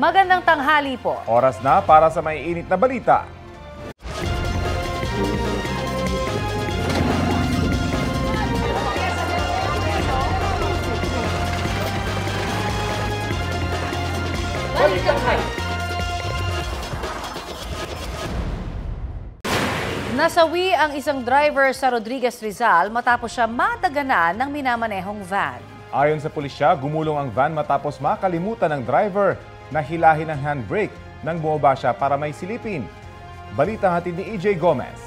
Magandang tanghali po. Oras na para sa maiinit na balita. Nasawi ang isang driver sa Rodriguez, Rizal matapos siya madaganan ng minamanehong van. Ayon sa pulisya, gumulong ang van matapos makalimutan ng driver na hilahin ang handbrake nang bumaba siya para may silipin. Balitang hatid ni EJ Gomez.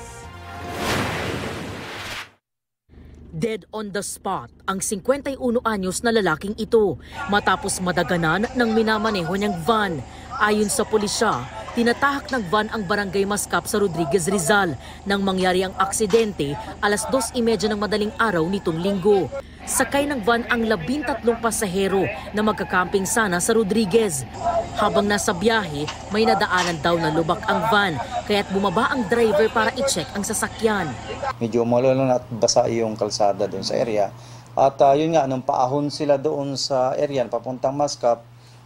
Dead on the spot ang 51 anyos na lalaking ito matapos madaganan ng minamaneho niyang van. Ayon sa pulisya, tinatahak ng van ang barangay Mascap sa Rodriguez, Rizal nang mangyari ang aksidente alas 2:30 ng madaling araw nitong linggo. Sakay ng van ang 13 pasahero na magkakamping sana sa Rodriguez. Habang nasa biyahe, may nadaanan daw na lubak ang van kaya't bumaba ang driver para i-check ang sasakyan. Medyo malulong at basa yung kalsada doon sa area. At yun nga, nung paahon sila doon sa area papuntang Mascap,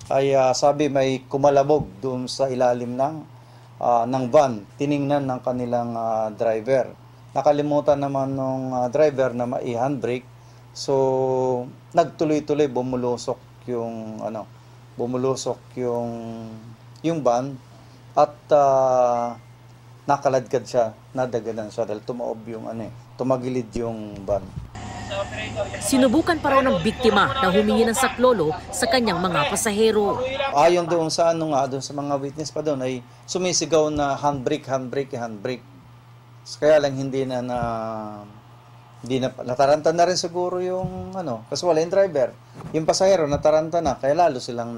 ay sabi may kumalabog doon sa ilalim ng van. Tiningnan ng kanilang driver. Nakalimutan naman ng driver na mai-handbrake. So, nagtuloy-tuloy bumulusok yung van at nakaladkad siya, nadaganan siya dahil tumagilid yung van. Sinubukan pa raw ng biktima na humingi ng saklolo sa kanyang mga pasahero. Ayon doon sa doon sa mga witness pa doon ay sumisigaw na handbrake. Kaya lang hindi na nataranta na rin siguro yung kasi wala yung driver. Yung pasahero nataranta na kaya lalo silang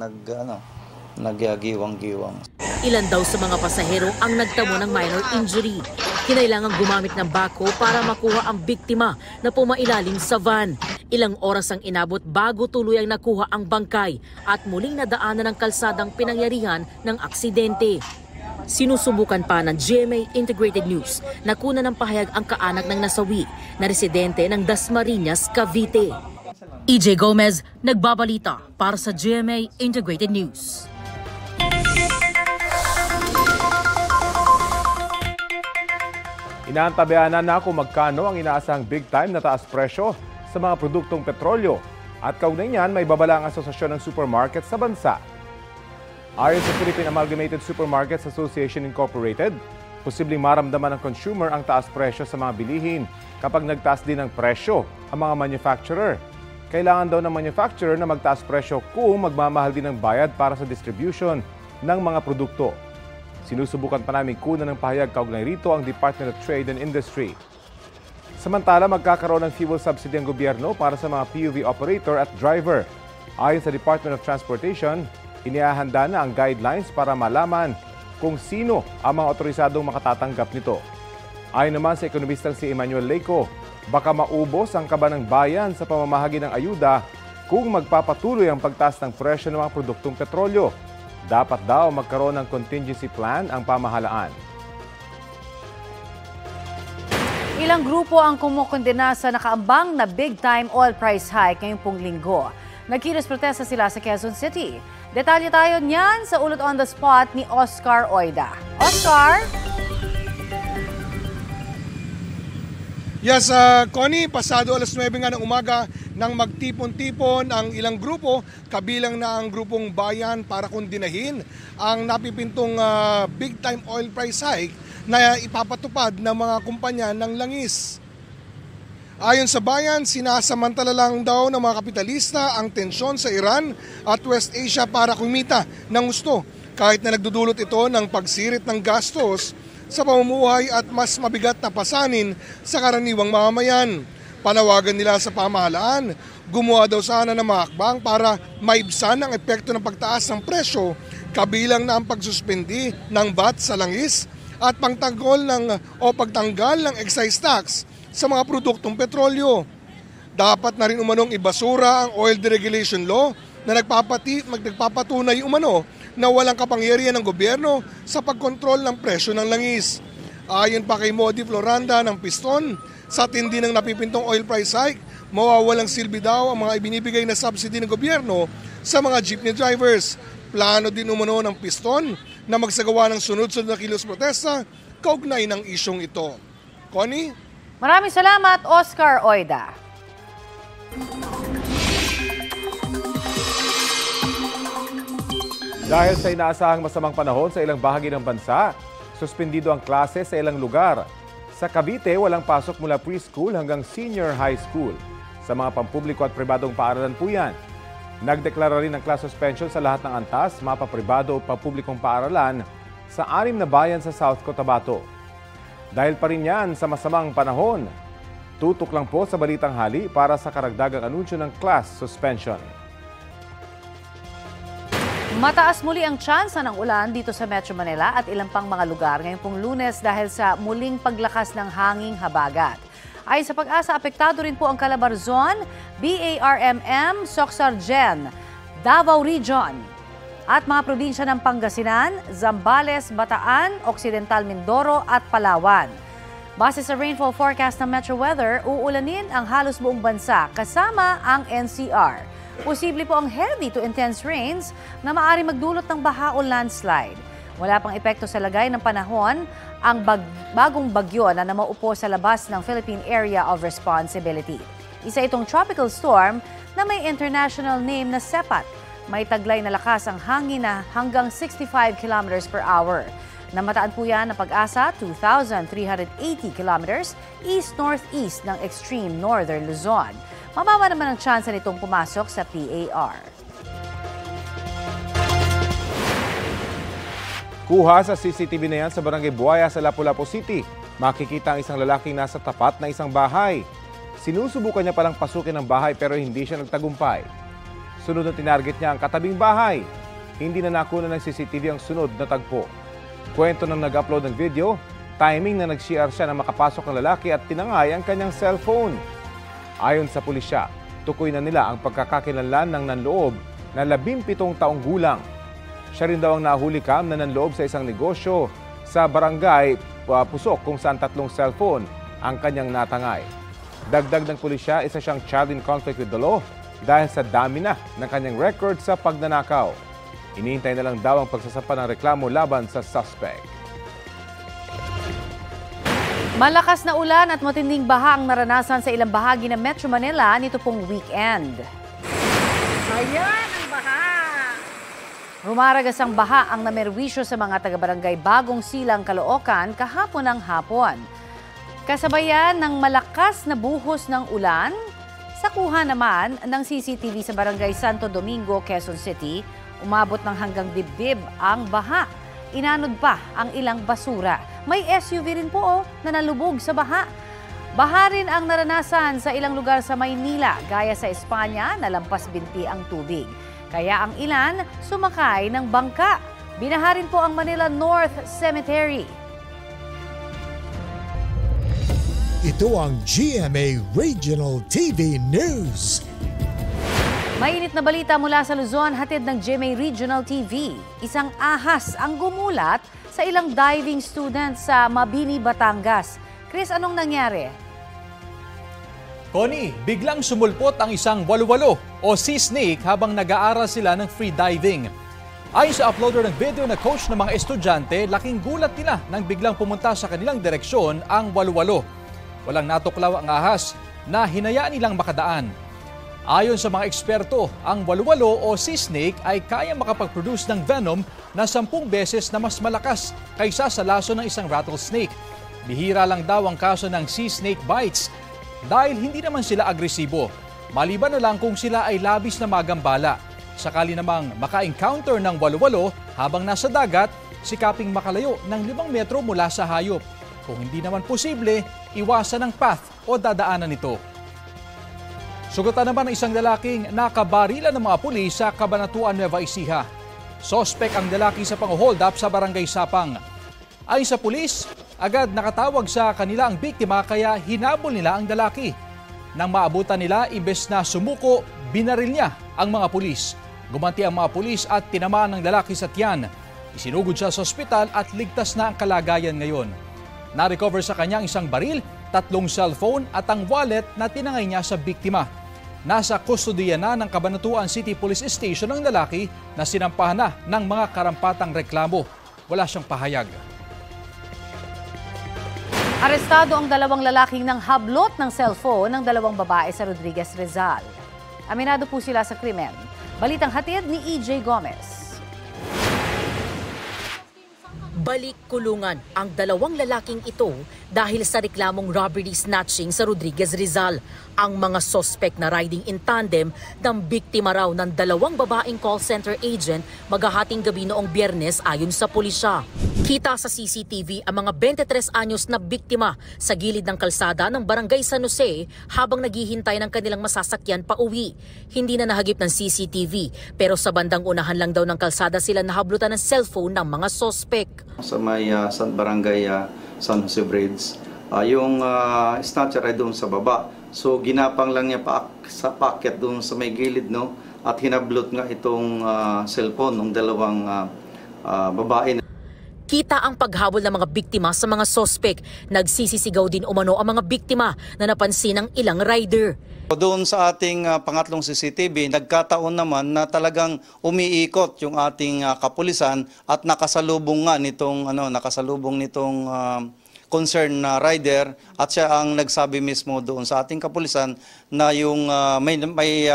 nagyagiwang-giwang. Ilan daw sa mga pasahero ang nagtamo ng minor injury. Kinailangang gumamit ng bako para makuha ang biktima na pumailalim sa van. Ilang oras ang inabot bago tuluyang nakuha ang bangkay at muling nadaanan ng kalsadang pinangyarihan ng aksidente. Sinusubukan pa ng GMA Integrated News na kunan ng pahayag ang kaanak ng nasawi na residente ng Dasmariñas, Cavite. EJ Gomez, nagbabalita para sa GMA Integrated News. Inaantabayanan na kung magkano ang inaasahang big time na taas presyo sa mga produktong petrolyo at kaugnay niyan may babala ang Asosasyon ng Supermarket sa bansa. Ayon sa Philippine Amalgamated Supermarkets Association Incorporated, posibleng maramdaman ng consumer ang taas presyo sa mga bilihin kapag nagtaas din ng presyo ang mga manufacturer. Kailangan daw ng manufacturer na magtaas presyo kung magmamahal din ang bayad para sa distribution ng mga produkto. Sinusubukan pa namin kunan ng pahayag kaugnay rito ang Department of Trade and Industry. Samantala, magkakaroon ng fuel subsidy ang gobyerno para sa mga PUV operator at driver. Ayon sa Department of Transportation, inihahanda na ang guidelines para malaman kung sino ang mga otorisadong makatatanggap nito. Ayon naman sa ekonomistang si Emmanuel Leyco, baka maubos ang kaba ng bayan sa pamamahagi ng ayuda kung magpapatuloy ang pagtaas ng presyo ng mga produktong petrolyo. Dapat daw magkaroon ng contingency plan ang pamahalaan. Ilang grupo ang kumukondena sa nakaambang na big-time oil price hike ngayong pong linggo. Nagkilos protesta sila sa Quezon City. Detalye tayo niyan sa Ulot on the Spot ni Oscar Oida. Oscar? Yes, Connie, pasado alas 9 nga ng umaga nang magtipon-tipon ang ilang grupo, kabilang na ang grupong Bayan para kondinahin ang napipintong big-time oil price hike na ipapatupad ng mga kumpanya ng langis. Ayon sa Bayan, sinasamantala lang daw ng mga kapitalista ang tensyon sa Iran at West Asia para kumita ng gusto, kahit na nagdudulot ito ng pagsirit ng gastos sa pamumuhay at mas mabigat na pasanin sa karaniwang mamamayan. Panawagan nila sa pamahalaan, gumawa daw sana ng mga hakbang para maibsan ang epekto ng pagtaas ng presyo, kabilang na ang pagsuspendi ng VAT sa langis at pagtanggal ng excise tax sa mga produktong petrolyo. Dapat na rin umanong ibasura ang oil deregulation law na nagpapatunay umano na walang kapangyarihan ng gobyerno sa pagkontrol ng presyo ng langis. Ayon pa kay Modi Floranda ng Piston, sa tindi ng napipintong oil price hike, mawawalang silbi daw ang mga ibinibigay na subsidy ng gobyerno sa mga jeepney drivers. Plano din umano ng piston na magsagawa ng sunod-sunod na kilos protesta kaugnay ng isyong ito. Connie? Maraming salamat, Oscar Oida. Dahil sa inaasahang masamang panahon sa ilang bahagi ng bansa, suspendido ang klase sa ilang lugar. Sa Cavite, walang pasok mula preschool hanggang senior high school. Sa mga pampubliko at pribadong paaralan po yan. Nagdeklara rin ng class suspension sa lahat ng antas, mapapribado o pampublikong paaralan sa 6 na bayan sa South Cotabato. Dahil pa rin yan sa masamang panahon, tutok lang po sa Balitang Hali para sa karagdagang anunsyo ng class suspension. Mataas muli ang tsansa ng ulan dito sa Metro Manila at ilang pang mga lugar ngayong pong Lunes dahil sa muling paglakas ng hanging habagat. Ayon sa Pag-asa, apektado rin po ang Calabarzon, BARMM, Soxargen, Davao Region at mga probinsya ng Pangasinan, Zambales, Bataan, Occidental Mindoro at Palawan. Base sa rainfall forecast ng Metro Weather, uulanin ang halos buong bansa kasama ang NCR. Posible po ang heavy to intense rains na maaari magdulot ng baha o landslide. Wala pang epekto sa lagay ng panahon ang bagong bagyo na namaupo sa labas ng Philippine Area of Responsibility. Isa itong tropical storm na may international name na Sepat. May taglay na lakas ang hangin na hanggang 65 km per hour. Namataan po yan ng Pag-asa 2,380 km east-northeast ng extreme northern Luzon. Mababa naman ang tsansa nitong pumasok sa PAR. Kuha sa CCTV na yan sa Barangay Buaya sa Lapu-Lapu City. Makikita ang isang lalaking nasa tapat na isang bahay. Sinusubukan niya palang pasukin ang bahay pero hindi siya nagtagumpay. Sunod na tinarget niya ang katabing bahay. Hindi na nakuha ng CCTV ang sunod na tagpo. Kwento ng nag-upload ng video, timing na nag-CR siya na makapasok ang lalaki at tinangay ang kanyang cellphone. Ayon sa pulisya, tukoy na nila ang pagkakakilanlan ng nanloob na 17 taong gulang. Siya rin daw ang nahuli na nanloob sa isang negosyo sa barangay Pusok kung saan 3 cellphone ang kanyang natangay. Dagdag ng pulisya, isa siyang child in conflict with the law dahil sa dami na ng kanyang record sa pagnanakaw. Iniintay na lang daw ang pagsasampa ng reklamo laban sa suspect. Malakas na ulan at matinding baha ang naranasan sa ilang bahagi ng Metro Manila nito pong weekend. Ayan ang baha! Rumaragas ang baha ang namerwisyo sa mga taga-barangay Bagong Silang, Caloocan kahapon ng hapon. Kasabayan ng malakas na buhos ng ulan, sa kuha naman ng CCTV sa Barangay Santo Domingo, Quezon City, umabot ng hanggang dibdib ang baha. Inanod pa ang ilang basura. May SUV rin po na nalubog sa baha. Baha rin ang naranasan sa ilang lugar sa Maynila, gaya sa Espanya, nalampas binti ang tubig. Kaya ang ilan sumakay ng bangka. Binaha rin po ang Manila North Cemetery. Ito ang GMA Regional TV News. Mainit na balita mula sa Luzon, hatid ng GMA Regional TV. Isang ahas ang gumulat sa ilang diving students sa Mabini, Batangas. Chris, anong nangyari? Connie, biglang sumulpot ang isang walu-walo o sea snake habang nag-aaral sila ng free diving. Ayon sa uploader ng video na coach ng mga estudyante, laking gulat nila nang biglang pumunta sa kanilang direksyon ang walu-walo. Walang natuklaw ang ahas na hinayaan nilang makadaan. Ayon sa mga eksperto, ang walu-walo o sea snake ay kaya makapag-produce ng venom na 10 beses na mas malakas kaysa sa laso ng isang rattlesnake. Bihira lang daw ang kaso ng sea snake bites dahil hindi naman sila agresibo. Maliban na lang kung sila ay labis na magambala. Sakali namang maka-encounter ng walu-walo habang nasa dagat, sikaping makalayo ng 5 metro mula sa hayop. Kung hindi naman posible, iwasan ang path o dadaanan nito. Sugatan naman ng isang lalaking nakabarilan ng mga pulis sa Cabanatuan, Nueva Ecija. Sospek ang lalaki sa pang-hold up sa Barangay Sapang. Ayon sa pulis, agad nakatawag sa kanila ang biktima kaya hinabol nila ang lalaki. Nang maabutan nila, imbes na sumuko, binaril niya ang mga pulis. Gumanti ang mga pulis at tinamaan ng lalaki sa tiyan. Isinugod siya sa ospital at ligtas na ang kalagayan ngayon. Na-recover sa kanyang isang baril, 3 cellphone at ang wallet na tinangay niya sa biktima. Nasa kustodiya na ng Cabanatuan City Police Station ang lalaki na sinampahan na ng mga karampatang reklamo. Wala siyang pahayag. Arestado ang dalawang lalaking ng hablot ng cellphone ng dalawang babae sa Rodriguez, Rizal. Aminado po sila sa krimen. Balitang hatid ni EJ Gomez. Balik kulungan ang dalawang lalaking ito dahil sa reklamong robbery snatching sa Rodriguez, Rizal. Ang mga sospek na riding in tandem ng biktima raw ng dalawang babaeng call center agent maghahating gabi noong Biyernes ayon sa pulisya. Kita sa CCTV ang mga 23 anyos na biktima sa gilid ng kalsada ng Barangay San Jose habang naghihintay ng kanilang masasakyan pa uwi. Hindi na nahagip ng CCTV pero sa bandang unahan lang daw ng kalsada sila nahablutan ng cellphone ng mga sospek. Sa may Barangay San Jose Bridge, yung snatcher ay doon sa baba. So ginapang lang niya sa packet doon sa may gilid, no? At hinablot nga itong cellphone ng dalawang babae. Kita ang paghabol ng mga biktima sa mga sospek. Nagsisisigaw din umano ang mga biktima na napansin ng ilang rider. Doon sa ating pangatlong CCTV, nagkataon naman na talagang umiikot yung ating kapulisan at nakasalubong nitong concerned na rider at siya ang nagsabi mismo doon sa ating kapulisan na yung may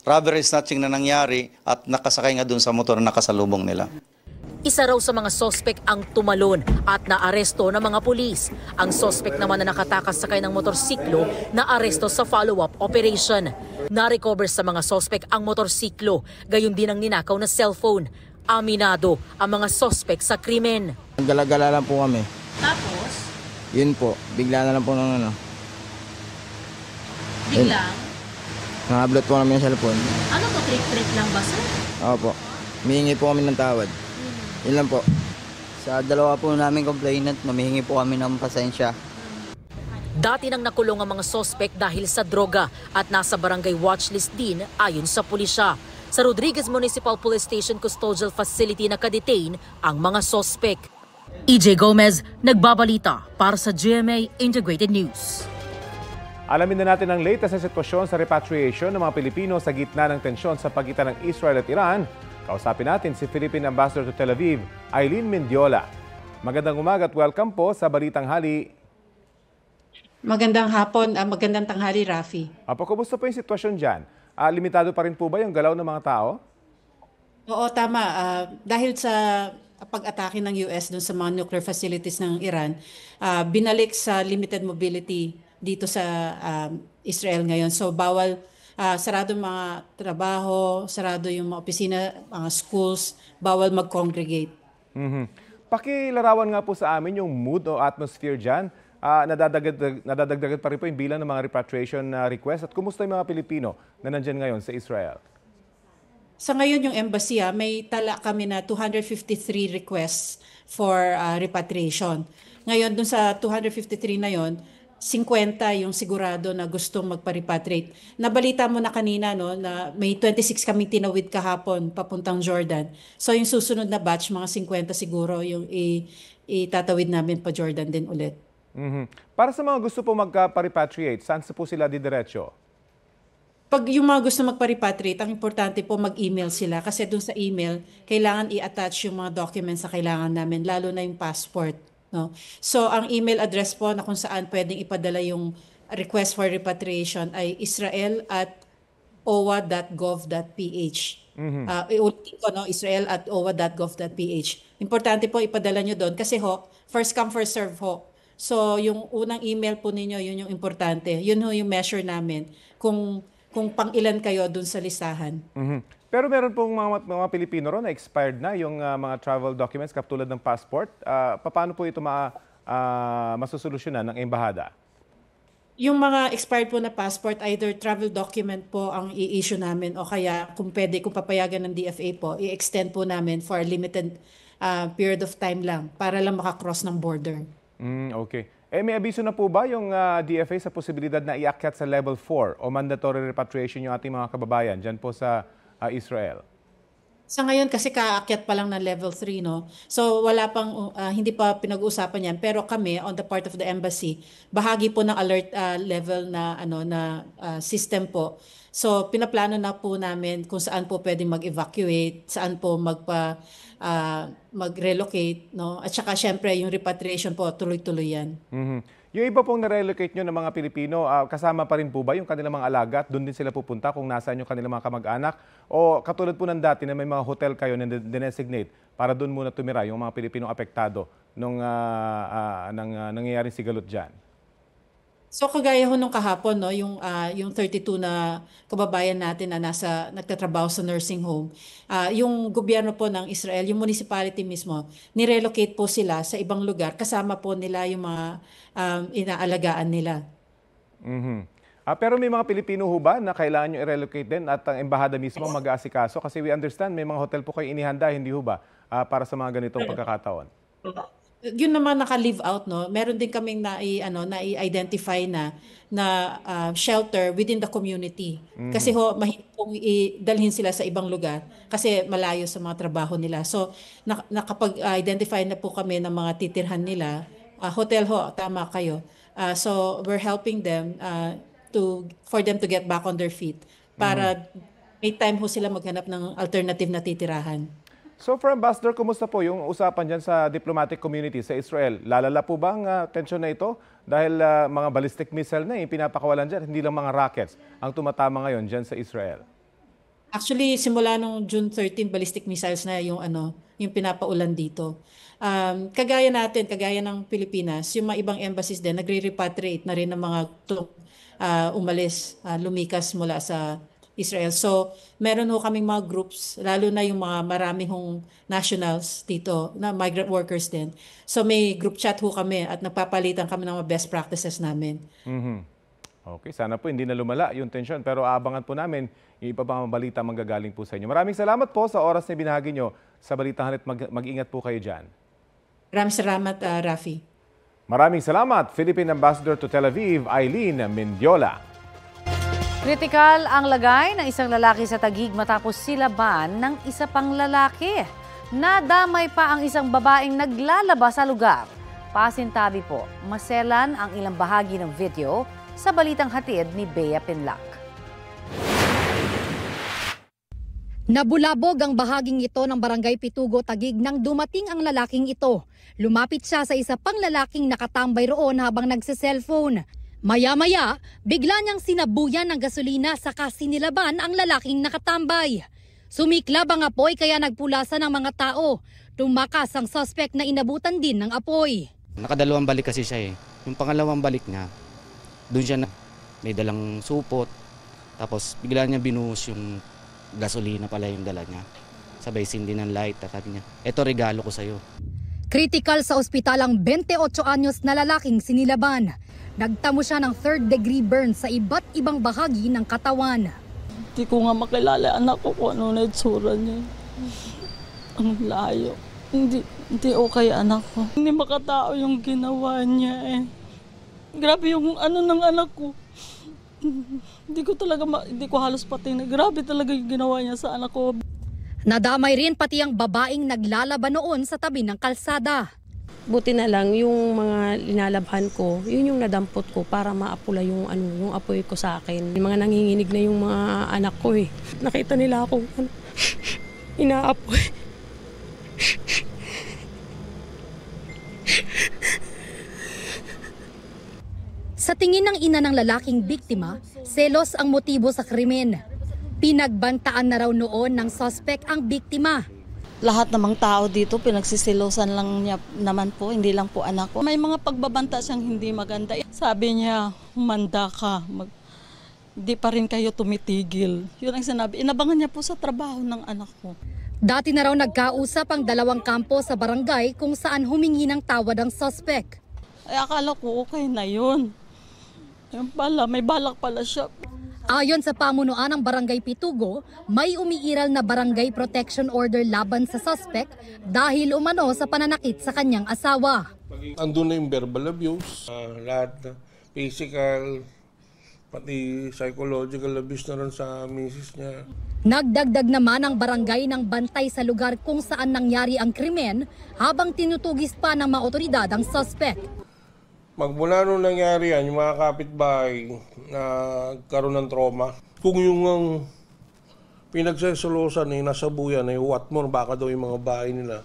robbery snatching na nangyari at nakasakay nga doon sa motor na nakasalubong nila. Isa raw sa mga sospek ang tumalon at naaresto ng mga pulis. Ang sospek naman na nakatakas sakay ng motorsiklo na aresto sa follow-up operation. Na-recover sa mga sospek ang motorsiklo, gayon din ang ninakaw na cellphone. Aminado ang mga sospek sa krimen. Gala-gala lang po kami. Tapos? Yun po, bigla na lang po ng Biglang? Nakablot po namin yung cellphone. Ano to, trick-trick lang ba, sir? Opo, humihingi po kami ng tawad. Yun lang po. Sa dalawa po namin complainant, namihingi po kami ng pasensya. Dati nang nakulong ang mga sospek dahil sa droga at nasa barangay watchlist din ayon sa pulisya. Sa Rodriguez Municipal Police Station Custodial Facility nakadetain ang mga sospek. EJ Gomez, nagbabalita para sa GMA Integrated News. Alamin na natin ang latest na sitwasyon sa repatriation ng mga Pilipino sa gitna ng tensyon sa pagitan ng Israel at Iran. Kausapin natin si Philippine Ambassador to Tel Aviv, Eileen Mendiola. Magandang umaga at welcome po sa Balitang Hali. Magandang hapon, magandang tanghali, Rafi. Apo, kumusta po yung sitwasyon dyan? Limitado pa rin po ba yung galaw ng mga tao? Oo, tama. Dahil sa pag-atake ng US dun sa mga nuclear facilities ng Iran, binalik sa limited mobility dito sa Israel ngayon. So bawal, sarado mga trabaho, sarado yung mga opisina, mga schools, bawal mag-congregate. Pakilarawan nga po sa amin yung mood o atmosphere dyan. Nadadagdagan pa rin po yung bilang ng mga repatriation request. At kumusta yung mga Pilipino na nandyan ngayon sa Israel? Sa ngayon yung embassy, may tala kami na 253 requests for repatriation. Ngayon, dun sa 253 na yon, 50 yung sigurado na gustong magpa-repatriate. Nabalita mo na kanina, no, na may 26 kaming tinawid kahapon papuntang Jordan. So yung susunod na batch, mga 50 siguro yung itatawid namin pa Jordan din ulit. Para sa mga gusto po magpa-repatriate, saan po sila didiretso? Pag yung mga gusto magpa-repatriate, ang importante po mag-email sila kasi dun sa email, kailangan i-attach yung mga documents na kailangan namin, lalo na yung passport. No? So, ang email address po na kung saan pwedeng ipadala yung request for repatriation ay israel@owa.gov.ph. Ulitin ko, no? israel@owa.gov.ph. Importante po ipadala nyo doon kasi first come, first serve ho. So, yung unang email po ninyo, yun yung importante. Yun yung measure namin kung pang-ilan kayo doon sa listahan. Pero meron pong mga Pilipino ron na expired na yung mga travel documents katulad ng passport. Paano po ito masusolusyonan ng embahada? Yung mga expired po na passport, either travel document po ang i-issue namin o kaya kung papayagan ng DFA po, i-extend po namin for a limited period of time lang para lang makakross ng border. Okay. May abiso na po ba yung DFA sa posibilidad na iakyat sa level 4 o mandatory repatriation yung ating mga kababayan dyan po sa Israel? Sa ngayon kasi kaakyat pa lang ng level 3, no? So wala pang hindi pa pinag-uusapan 'yan, pero kami on the part of the embassy, bahagi po ng alert level na system po. So pinaplano na po namin kung saan po pwedeng mag-evacuate, saan po mag-relocate, no? At saka syempre yung repatriation po tuloy-tuloy 'yan. Yung iba pong na-relocate nyo ng mga Pilipino, kasama pa rin po ba yung kanilang mga alaga at doon din sila pupunta kung nasaan yung kanilang mga kamag-anak? O katulad po ng dati na may mga hotel kayo na dinesignate para doon muna tumira yung mga Pilipinong apektado nung nangyayaring sigalot dyan? So kagaya ho nung kahapon, no, yung 32 na kababayan natin na nagtatrabaho sa nursing home, yung gobyerno po ng Israel, yung municipality mismo, nirelocate po sila sa ibang lugar kasama po nila yung mga inaalagaan nila. Pero may mga Pilipino ho ba na kailangan nyo i-relocate din at ang embahada mismo mag-aasikaso? Kasi we understand may mga hotel po kayo inihanda, hindi ho ba, para sa mga ganitong pagkakataon? Yun naman naka-live out, no? Meron din kaming na-identify na shelter within the community. Kasi ho, mahirap pong dalhin sila sa ibang lugar kasi malayo sa mga trabaho nila. So, nakapag-identify na po kami ng mga titirhan nila. Hotel ho, tama kayo. So, we're helping them for them to get back on their feet para may time ho sila maghanap ng alternative na titirahan. So for Ambassador, kumusta po yung usapan dyan sa diplomatic community sa Israel? Lalala po ba ang tensyon na ito? Dahil mga ballistic missile na yung pinapakawalan dyan, hindi lang mga rockets ang tumatama ngayon dyan sa Israel. Actually, simula nung June 13, ballistic missiles na yung pinapaulan dito. Kagaya ng Pilipinas, yung mga ibang embassies din, nagre-repatriate na rin ng mga lumikas mula sa Israel. So, meron ho kaming mga groups, lalo na yung mga maraming hong nationals dito, na migrant workers din. So, may group chat ho kami at nagpapalitan kami ng mga best practices namin. Okay, sana po hindi na lumala yung tensyon. Pero aabangan po namin yung iba pang balita manggagaling po sa inyo. Maraming salamat po sa oras na binahagi nyo sa Balitang Halit. Mag-ingat po kayo dyan. Maraming salamat, Rafi. Maraming salamat, Philippine Ambassador to Tel Aviv, Eileen Mendiola. Kritikal ang lagay ng isang lalaki sa Taguig matapos silaban ng isa pang lalaki. Nadamay pa ang isang babaeng naglalaba sa lugar. Pasintabi po, maselan ang ilang bahagi ng video sa Balitang Hatid ni Bea Pinlac. Nabulabog ang bahaging ito ng Barangay Pitugo, Taguig nang dumating ang lalaking ito. Lumapit siya sa isa pang lalaking nakatambay roon habang nagse-cellphone. Maya-maya, bigla niyang sinabuyan ng gasolina saka sinilaban ang lalaking nakatambay. Sumiklab ang apoy kaya nagpulasan ng mga tao. Tumakas ang suspect na inabutan din ng apoy. Nakadalawang balik kasi siya eh. Yung pangalawang balik niya, doon siya may dalang supot. Tapos bigla niya binuhos yung gasolina pala yung dala niya. Sabay sindi ng light at sabi niya, eto regalo ko sa'yo. Kritikal sa ospital ang 28 anyos na lalaking sinilaban. Nagtamo siya ng 3rd-degree burn sa iba't ibang bahagi ng katawan. Hindi ko nga makilala anak ko kung ano na itsura niya. Ang layo. Hindi okay anak ko. Hindi makatao yung ginawa niya eh. Grabe yung ano ng anak ko. Hindi ko halos pati na. Grabe talaga yung ginawa niya sa anak ko. Nadamay rin pati ang babaeng naglalaban noon sa tabi ng kalsada. Buti na lang yung mga linalabhan ko, yun yung nadampot ko para maapula yung apoy ko sa akin. Yung mga nanginginig na yung mga anak ko eh. Nakita nila akong inaapoy. Sa tingin ng ina ng lalaking biktima, selos ang motibo sa krimen. Pinagbantaan na raw noon ng suspect ang biktima. Lahat namang tao dito, pinagsisilosan lang niya naman po, hindi lang po anak ko. May mga pagbabanta siyang hindi maganda. Sabi niya, humanda ka, di pa rin kayo tumitigil. Yun ang sinabi. Inabangan niya po sa trabaho ng anak ko. Dati na raw nagkausap ang dalawang kampo sa barangay kung saan humingi ng tawad ang suspect. Ay akala ko okay na yun. Yung pala, may balak pala siya. Ayon sa pamunuan ng Barangay Pitugo, may umiiral na barangay protection order laban sa suspect dahil umano sa pananakit sa kanyang asawa. Andun na yung verbal abuse, lahat na physical, Pati psychological abuse na rin sa misis niya. Nagdagdag naman ang barangay ng bantay sa lugar kung saan nangyari ang krimen habang tinutugis pa ng mga otoridad ang suspect. Magmula nung nangyari yan, yung mga kapitbahay na nagkaroon ng trauma, kung yung pinagsesolosan ay nasabuyan ay what more, baka daw yung mga bahay nila,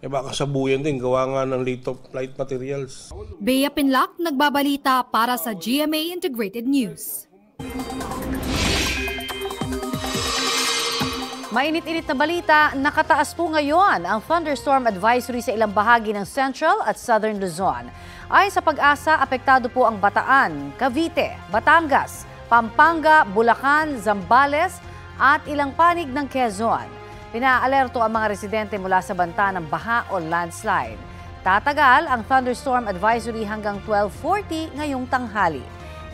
baka sabuyan din, gawa nga ng light materials. Bea Pinlac, nagbabalita para sa GMA Integrated News. Mainit-init na balita, nakataas po ngayon ang thunderstorm advisory sa ilang bahagi ng Central at Southern Luzon. Ayon sa Pag-asa, apektado po ang Bataan, Cavite, Batangas, Pampanga, Bulacan, Zambales at ilang panig ng Quezon. Pinaalerto ang mga residente mula sa banta ng baha o landslide. Tatagal ang thunderstorm advisory hanggang 12:40 ngayong tanghali.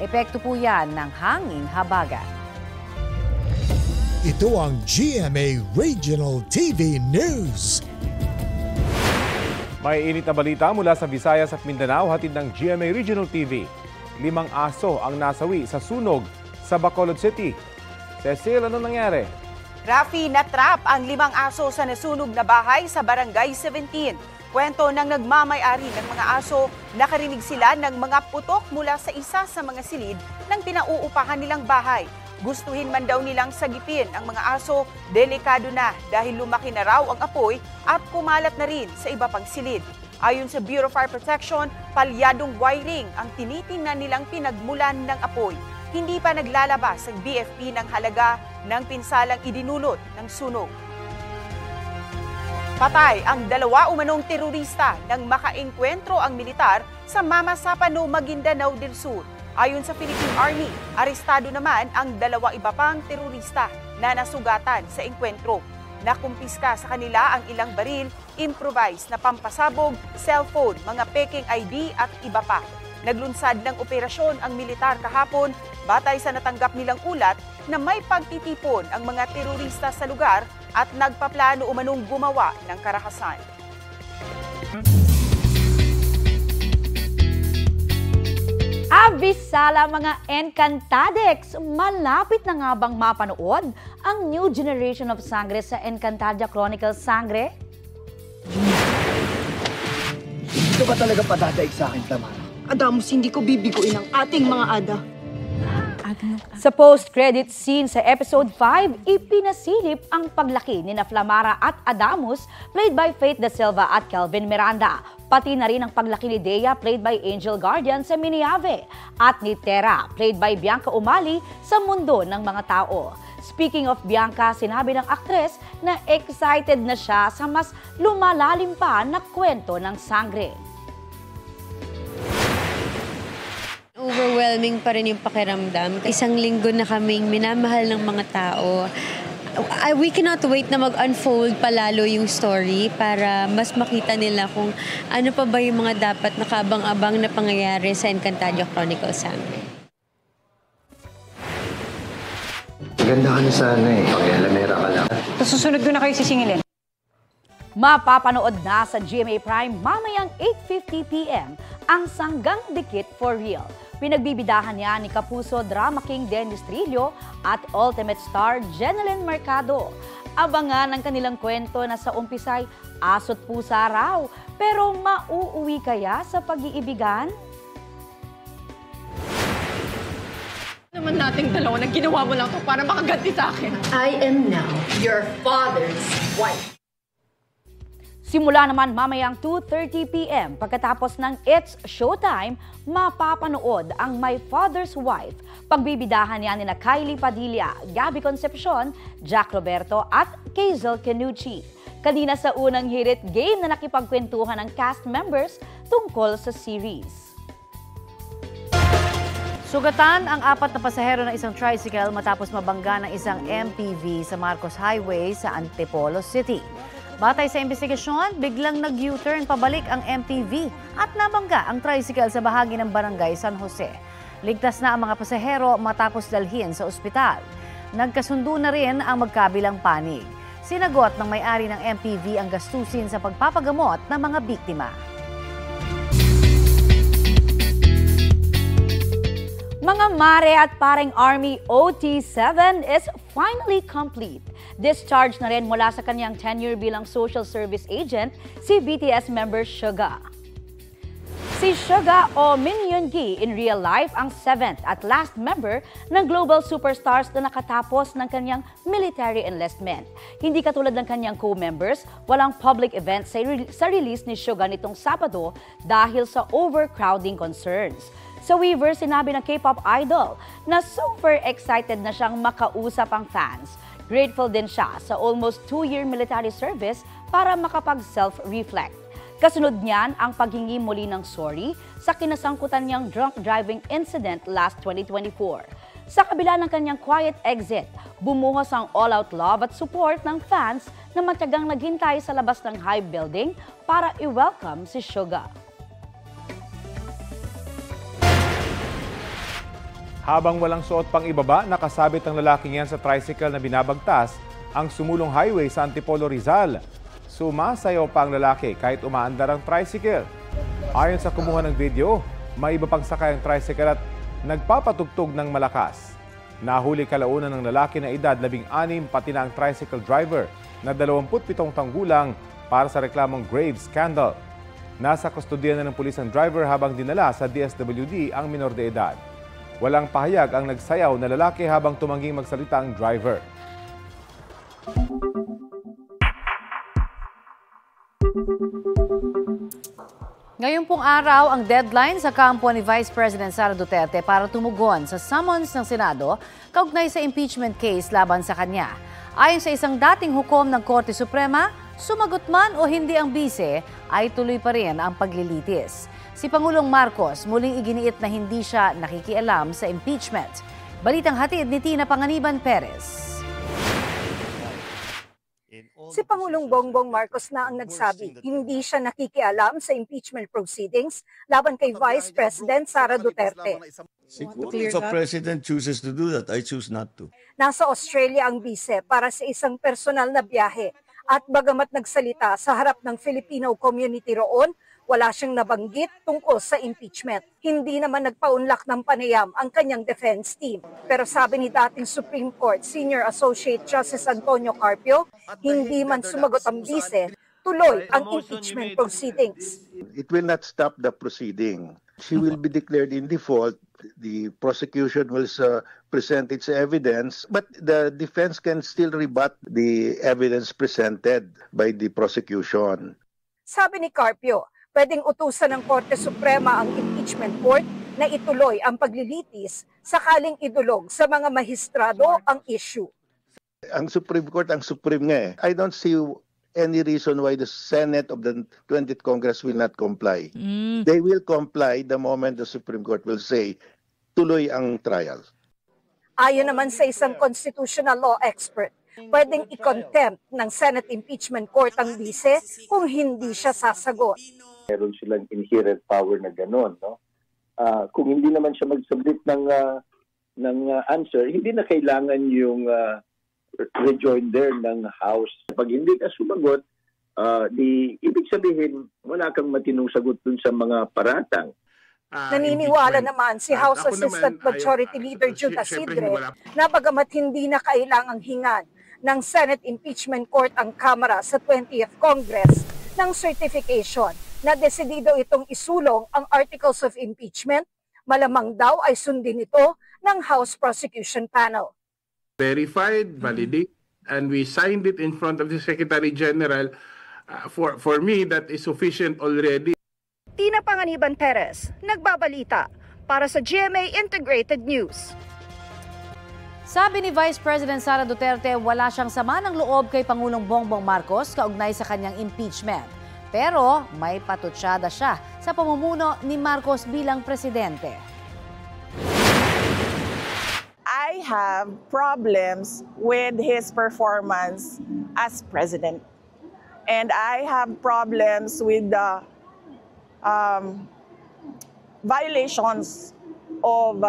Epekto po yan ng hanging habagat. Ito ang GMA Regional TV News. May init na balita mula sa Visayas at Mindanao, hatid ng GMA Regional TV. 5 aso ang nasawi sa sunog sa Bacolod City. Cecil, ano nangyari? Rafi, natrap ang 5 aso sa nasunog na bahay sa Barangay 17. Kwento ng nagmamay-ari ng mga aso, nakarinig sila ng mga putok mula sa isa sa mga silid ng pinauupahan nilang bahay. Gustuhin man daw nilang sagipin ang mga aso, delikado na dahil lumaki na raw ang apoy at kumalat na rin sa iba pang silid. Ayon sa Bureau of Fire Protection, palyadong wiring ang tinitingnan nilang pinagmulan ng apoy. Hindi pa naglalabas ang BFP ng halaga ng pinsalang idinulot ng sunog. Patay ang 2 umanong terorista nang makaengkwentro ang militar sa Mamasapano, Maguindanao del Sur. Ayon sa Philippine Army, arestado naman ang 2 iba pang terorista na nasugatan sa engkwentro. Nakumpiska sa kanila ang ilang baril, improvised na pampasabog, cellphone, mga peking ID at iba pa. Naglunsad ng operasyon ang militar kahapon batay sa natanggap nilang ulat na may pagtitipon ang mga terorista sa lugar at nagpaplano umanong gumawa ng karahasan. Abisala mga Encantadex! Malapit na nga bang mapanood ang new generation of Sangre sa Encantadia Chronicles Sangre? Ito ba talaga padadaig sa akin, Tamara? Adamos, hindi ko bibiguin ang ating mga ada. Sa post-credit scene sa episode 5, ipinasilip ang paglaki ni Flamara at Adamus, played by Faith Da Silva at Kelvin Miranda. Pati na rin ang paglaki ni Dea, played by Angel Guardian sa Miniave, at ni Tera, played by Bianca Umali sa Mundo ng Mga Tao. Speaking of Bianca, sinabi ng aktres na excited na siya sa mas lumalalim pa na kwento ng Sangre. Overwhelming pa rin yung pakiramdam. 1 linggo na kaming minamahal ng mga tao. We cannot wait na mag-unfold palalo yung story para mas makita nila kung ano pa ba yung mga dapat nakabang-abang na pangyayari sa Encantadia Chronicles Sangre. Ganda ka na sana eh. Pakialamera ka lang. Susunod ko na kayo sisingilin. Mapapanood na sa GMA Prime mamayang 8:50 p.m. ang Sanggang Dikit for Real. Pinagbibidahan niya ni Kapuso Drama King Dennis Trillo at Ultimate Star Jeneline Mercado. Abangan ang kanilang kwento na sa umpisay aso't pusa raw. Pero mauuwi kaya sa pag-iibigan? Naman nating dalawa na ginawa mo lang to para makaganti sa akin. I am now your father's wife. Simula naman mamayang 2:30 p.m. pagkatapos ng It's Showtime, mapapanood ang My Father's Wife. Pagbibidahan niya nina Kylie Padilla, Gabby Concepcion, Jack Roberto at Kazel Canucci. Kanina sa unang hirit game na nakipagkwentuhan ng cast members tungkol sa series. Sugatan ang 4 na pasahero ng isang tricycle matapos mabangga ng isang MPV sa Marcos Highway sa Antipolo City. Batay sa investigasyon, biglang nag-U-turn pabalik ang MPV at nabangga ang tricycle sa bahagi ng Barangay San Jose. Ligtas na ang mga pasahero matapos dalhin sa ospital. Nagkasundo na rin ang magkabilang panig. Sinagot ng may-ari ng MPV ang gastusin sa pagpapagamot ng mga biktima. Mga Mga mare at pareng Army, OT7 is finally complete. Discharge na rin mula sa kanyang tenure bilang social service agent si BTS member Suga. Si Suga o Min Yoon-gi in real life ang 7th at last member ng Global Superstars na nakatapos ng kanyang military enlistment. Hindi katulad ng kanyang co-members, walang public event sa release ni Suga nitong Sabado dahil sa overcrowding concerns. Sa Weaver, sinabi ng K-pop idol na super excited na siyang makausap ang fans. Grateful din siya sa almost 2-year military service para makapag-self-reflect. Kasunod niyan ang paghingi muli ng sorry sa kinasangkutan niyang drunk driving incident last 2024. Sa kabila ng kanyang quiet exit, bumuhos ang all-out love at support ng fans na matyagang naghintay sa labas ng Hive Building para i-welcome si Suga. Habang walang suot pang ibaba, nakasabit ang lalaking yan sa tricycle na binabagtas ang sumulong highway sa Antipolo, Rizal. Sumasayaw pa ang lalaki kahit umaandar ang tricycle. Ayon sa kumuha ng video, may iba pang sakay ang tricycle at nagpapatugtog ng malakas. Nahuli kalaunan ng lalaki na edad 16 pati na ang tricycle driver na 27 taong gulang para sa reklamong grave scandal. Nasa kustodiya na ng pulis ang driver habang dinala sa DSWD ang minor de edad. Walang pahayag ang nagsayaw na lalaki habang tumangging magsalita ang driver. Ngayong pong araw, ang deadline sa kampo ni Vice President Sara Duterte para tumugon sa summons ng Senado kaugnay sa impeachment case laban sa kanya. Ayon sa isang dating hukom ng Korte Suprema, sumagot man o hindi ang bise, ay tuloy pa rin ang paglilitis. Si Pangulong Marcos muling iginiit na hindi siya nakikialam sa impeachment. Balitang hatid ni Tina Panganiban Perez. Si Pangulong Bongbong Marcos na ang nagsabi, hindi siya nakikialam sa impeachment proceedings laban kay Vice President Sara Duterte. If a president chooses to do that, I choose not to. Nasa Australia ang bise para sa isang personal na biyahe at bagamat nagsalita sa harap ng Filipino community roon, wala siyang nabanggit tungkol sa impeachment. Hindi naman nagpaunlak ng panayam ang kanyang defense team. Pero sabi ni dating Supreme Court Senior Associate Justice Antonio Carpio, hindi man sumagot ang bise, tuloy ang impeachment proceedings. It will not stop the proceeding. She will be declared in default. The prosecution will present its evidence, but the defense can still rebut the evidence presented by the prosecution. Sabi ni Carpio, pwedeng utusan ng Korte Suprema ang impeachment court na ituloy ang paglilitis sakaling idulog sa mga mahistrado ang issue. Ang Supreme Court, ang Supreme nga eh. I don't see any reason why the Senate of the 20th Congress will not comply. They will comply the moment the Supreme Court will say, tuloy ang trial. Ayon naman sa isang constitutional law expert, pwedeng i-contempt ng Senate Impeachment Court ang bise kung hindi siya sasagot. Meron silang inherent power na gano'n, no? Kung hindi naman siya mag-submit ng answer, hindi na kailangan yung rejoinder ng House. Pag hindi ka sumagot, ibig sabihin, wala kang matinong sagot dun sa mga paratang. Naniniwala naman si House Assistant Majority Leader Jude Asidre na bagamat hindi na kailangang hingan ng Senate Impeachment Court ang Kamara sa 20th Congress ng certification na desidido itong isulong ang Articles of Impeachment, malamang daw ay sundin ito ng House Prosecution Panel. Verified, validated, and we signed it in front of the Secretary General. For me, that is sufficient already. Tina Panganiban Perez, nagbabalita para sa GMA Integrated News. Sabi ni Vice President Sara Duterte, wala siyang sama ng loob kay Pangulong Bongbong Marcos kaugnay sa kanyang impeachment. Pero may patutsada siya sa pamumuno ni Marcos bilang presidente. I have problems with his performance as president. And I have problems with the violations of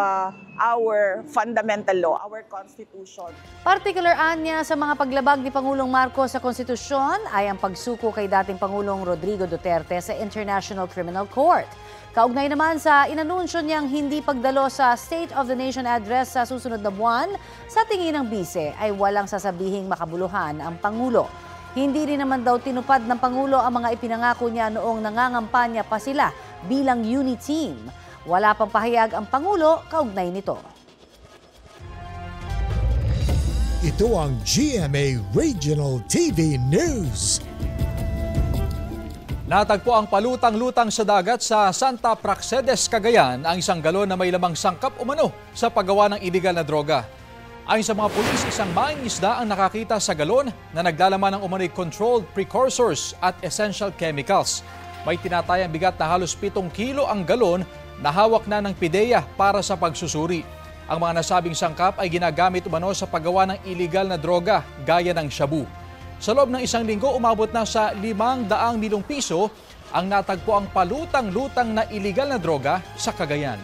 our fundamental law, our Constitution. Particular anya sa mga paglabag ni Pangulong Marcos sa konstitusyon ay ang pagsuko kay dating Pangulong Rodrigo Duterte sa International Criminal Court. Kaugnay naman sa inanunsyo niyang hindi pagdalo sa State of the Nation address sa susunod na buwan, sa tingin ng bise ay walang sasabihing makabuluhan ang Pangulo. Hindi rin naman daw tinupad ng Pangulo ang mga ipinangako niya noong nangangampanya pa sila bilang unity team. Wala pang pahayag ang Pangulo kaugnay nito. Ito ang GMA Regional TV News. Natagpo ang palutang-lutang sa dagat sa Santa Praxedes, Cagayan ang isang galon na may lamang sangkap umano sa paggawa ng iligal na droga. Ayon sa mga pulis, isang mangingisda ang nakakita sa galon na naglalaman ng umano'y controlled precursors at essential chemicals. May tinatayang bigat na halos 7 kilo ang galon na hawak na ng PIDEA para sa pagsusuri. Ang mga nasabing sangkap ay ginagamit umano sa paggawa ng iligal na droga gaya ng shabu. Sa loob ng isang linggo, umabot na sa 500 milyong piso ang natagpo ang palutang-lutang na iligal na droga sa Cagayan.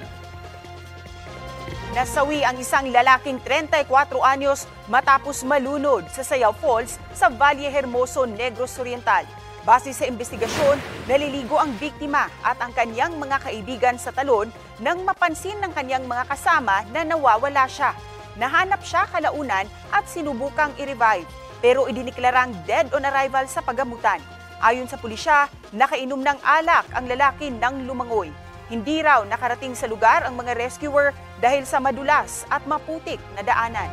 Nasawi ang isang lalaking 34 anyos matapos malunod sa Sayaw Falls sa Valle Hermoso, Negros Oriental. Base sa investigasyon, naliligo ang biktima at ang kanyang mga kaibigan sa talon nang mapansin ng kanyang mga kasama na nawawala siya. Nahanap siya kalaunan at sinubukang i-revive, pero idiniklarang dead on arrival sa pagamutan. Ayon sa pulisya, nakainom ng alak ang lalaki nang lumangoy. Hindi raw nakarating sa lugar ang mga rescuer dahil sa madulas at maputik na daanan.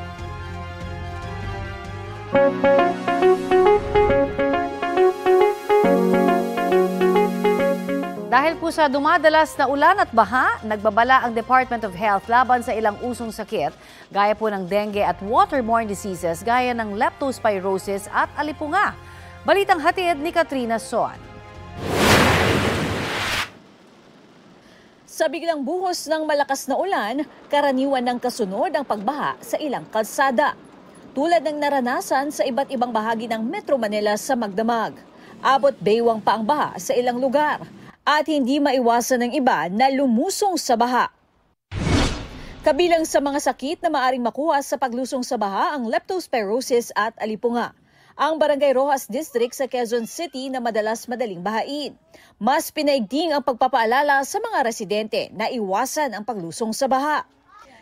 Dahil po sa dumadalas na ulan at baha, nagbabala ang Department of Health laban sa ilang usong sakit, gaya po ng dengue at waterborne diseases gaya ng leptospirosis at alipunga. Balitang hatid ni Katrina Son. Sa biglang buhos ng malakas na ulan, karaniwan ng kasunod ang pagbaha sa ilang kalsada. Tulad ng naranasan sa iba't ibang bahagi ng Metro Manila sa Magdamag. Abot baywang pa ang baha sa ilang lugar. At hindi maiwasan ng iba na lumusong sa baha. Kabilang sa mga sakit na maaring makuha sa paglusong sa baha ang leptospirosis at alipunga. Ang Barangay Rojas District sa Quezon City na madalas madaling bahain. Mas pinaigting ang pagpapaalala sa mga residente na iwasan ang paglusong sa baha.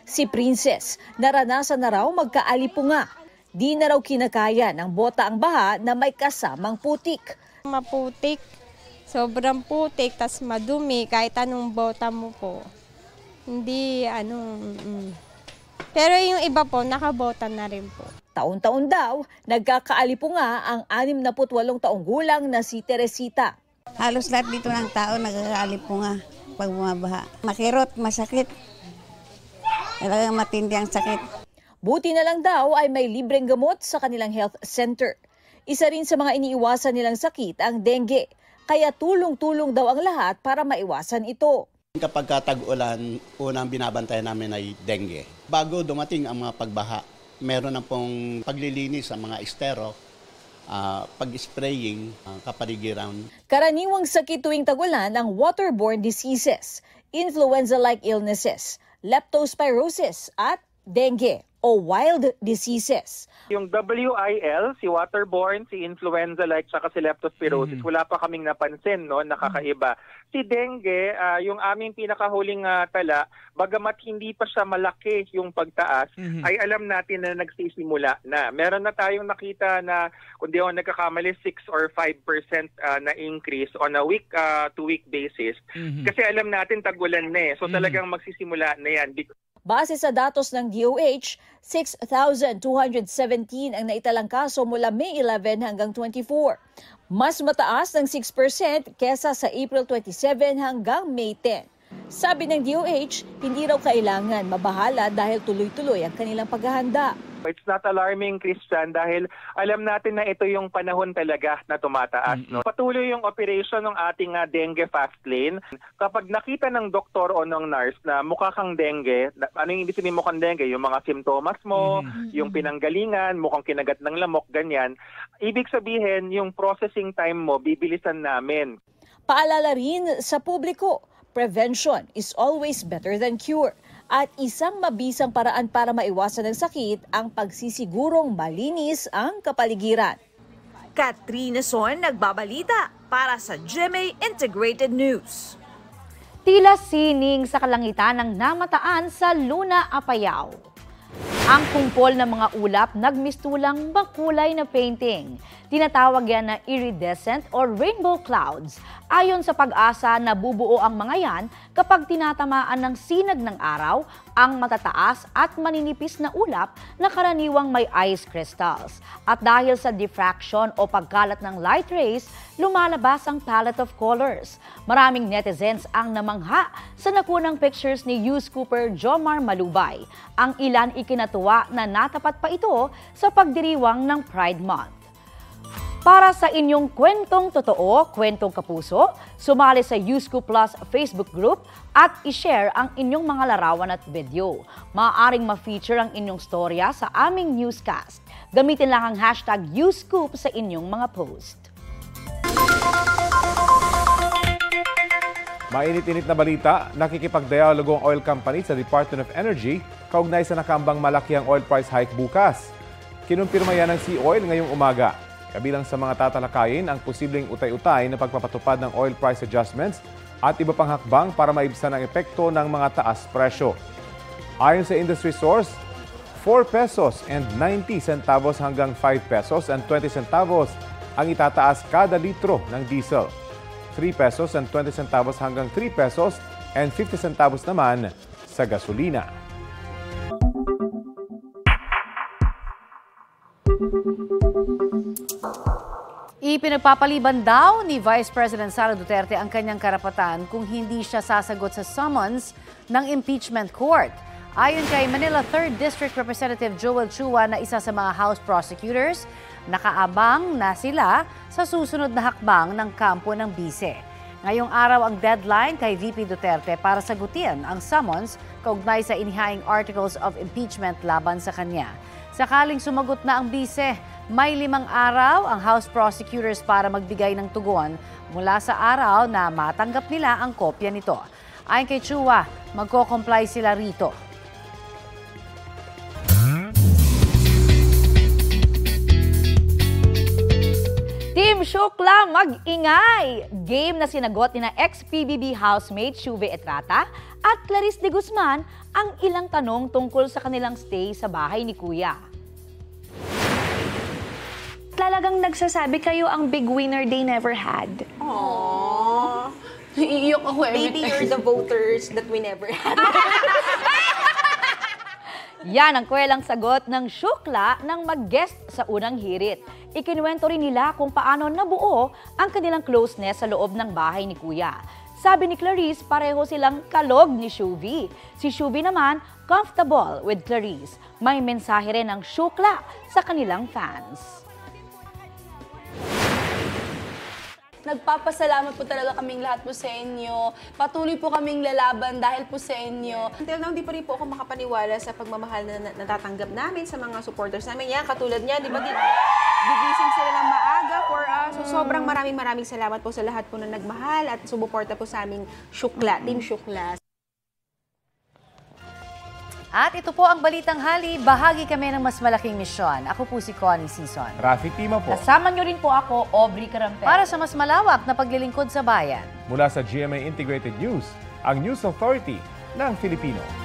Si Princess, naranasan na raw magkaalipunga. Di na raw kinakaya ng bota ang baha na may kasamang putik. Maputik. Sobrang putik, tas madumi, kahit anong bota mo po. Hindi, Pero yung iba po, nakabota na rin po. Taon-taon daw, nagkakaalipunga ang 68 taong gulang na si Teresita. Halos lahat dito ng tao nagkakaalipunga pag bumabaha. Makirot, masakit. Talagang matindi ang sakit. Buti na lang daw ay may libreng gamot sa kanilang health center. Isa rin sa mga iniiwasan nilang sakit ang dengue. Kaya tulong-tulong daw ang lahat para maiwasan ito. Kapag tag-ulan, unang binabantayan namin ay dengue. Bago dumating ang mga pagbaha, meron na pong paglilinis sa mga estero, pag-spraying, kapaligiran. Karaniwang sakit tuwing tag-ulan ang waterborne diseases, influenza-like illnesses, leptospirosis at dengue o wild diseases. Yung WIL, si waterborne, si influenza-like, saka si leptospirosis, wala pa kaming napansin, no, nakakaiba. Si dengue, yung aming pinakahuling tala, bagamat hindi pa siya malaki yung pagtaas, ay alam natin na nagsisimula na. Meron na tayong nakita na, kung di ako nagkakamali, 6 or 5% na increase on a week-to-week basis. Kasi alam natin tagulan na eh. So talagang magsisimula na yan. Base sa datos ng DOH, 6,217 ang naitalang kaso mula May 11 hanggang 24. Mas mataas ng 6% kesa sa April 27 hanggang May 10. Sabi ng DOH, hindi raw kailangan mabahala dahil tuloy-tuloy ang kanilang paghahanda. It's not alarming, Christian, dahil alam natin na ito yung panahon talaga na tumataas. No? Patuloy yung operation ng ating dengue fast lane. Kapag nakita ng doktor o ng nurse na mukha kang dengue, ano yung ibig sabihin mukhang dengue? Yung mga simptomas mo, yung pinanggalingan, mukhang kinagat ng lamok, ganyan. Ibig sabihin, yung processing time mo, bibilisan namin. Paalala rin sa publiko, prevention is always better than cure. At isang mabisang paraan para maiwasan ng sakit ang pagsisigurong malinis ang kapaligiran. Katrina Son nagbabalita para sa GMA Integrated News. Tila sining sa kalangitan ng namataan sa Luna, Apayao. Ang kumpol ng mga ulap nagmistulang makulay na painting. Tinatawag yan na iridescent or rainbow clouds. Ayon sa Pag-asa, nabubuo ang mga yan kapag tinatamaan ng sinag ng araw ang matataas at maninipis na ulap na karaniwang may ice crystals. At dahil sa diffraction o pagkalat ng light rays, lumalabas ang palette of colors. Maraming netizens ang namangha sa nakunang pictures ni News Cooper Jomar Malubay. Ang ilan ikinatuwa na natapat pa ito sa pagdiriwang ng Pride Month. Para sa inyong kwentong totoo, kwentong kapuso, sumali sa Yusco Plus Facebook group at ishare ang inyong mga larawan at video. Maaaring ma-feature ang inyong storya sa aming newscast. Gamitin lang ang hashtag Yuscoop sa inyong mga post. Mainit-init na balita, nakikipagdialogo ang oil company sa Department of Energy kaugnay sa nakaambang malakihang oil price hike bukas. Kinumpirma yan ng Sea Oil ngayong umaga. Kabilang sa mga tatalakayin ang posibleng utay-utay na pagpapatupad ng oil price adjustments at iba pang hakbang para maibsan ang epekto ng mga taas presyo. Ayon sa industry source, 4 pesos and 90 centavos hanggang 5 pesos and 20 centavos ang itataas kada litro ng diesel. 3 pesos and 20 centavos hanggang 3 pesos and 50 centavos naman sa gasolina. Ipinagpapaliban daw ni Vice President Sara Duterte ang kanyang karapatan kung hindi siya sasagot sa summons ng impeachment court. Ayon kay Manila 3rd District Representative Joel Chua na isa sa mga House prosecutors, nakaabang na sila sa susunod na hakbang ng kampo ng bise. Ngayong araw ang deadline kay VP Duterte para sagutin ang summons kaugnay sa inihaing articles of impeachment laban sa kanya. Sakaling sumagot na ang bise, may 5 araw ang House prosecutors para magbigay ng tugon mula sa araw na matanggap nila ang kopya nito. Ayon kay Chua, magko-comply sila rito. Team Shukla, mag-ingay! Game na sinagot ni na ex-PBB housemate Shuve Etrata at Clarice de Guzman ang ilang tanong tungkol sa kanilang stay sa bahay ni Kuya. Talagang nagsasabi kayo ang big winner they never had. Aww. Iiyak ako Maybe you're the voters that we never had. Yan ang kwelang sagot ng Shukla nang mag-guest sa unang hirit. Ikinuwento rin nila kung paano nabuo ang kanilang closeness sa loob ng bahay ni Kuya. Sabi ni Clarice, pareho silang kalog ni Shuvi. Si Shuvi naman, comfortable with Clarice. May mensahe rin ng Shukla sa kanilang fans. Nagpapasalamat po talaga kaming lahat po sa inyo. Patuloy po kaming lalaban dahil po sa inyo. Until now, di pa rin po ako makapaniwala sa pagmamahal na natatanggap namin sa mga supporters namin. Yan, katulad niya, di ba? Gigising sila ng maaga for us. So, sobrang maraming salamat po sa lahat po na nagmahal at sumuporta po sa aming Shukla, Team Shukla. At ito po ang Balitang Hali. Bahagi kami ng mas malaking misyon. Ako po si Connie Sison. Rafi Tima po. Kasama nyo rin po ako, Aubrey Carampel. Para sa mas malawak na paglilingkod sa bayan. Mula sa GMA Integrated News, ang News Authority ng Filipino.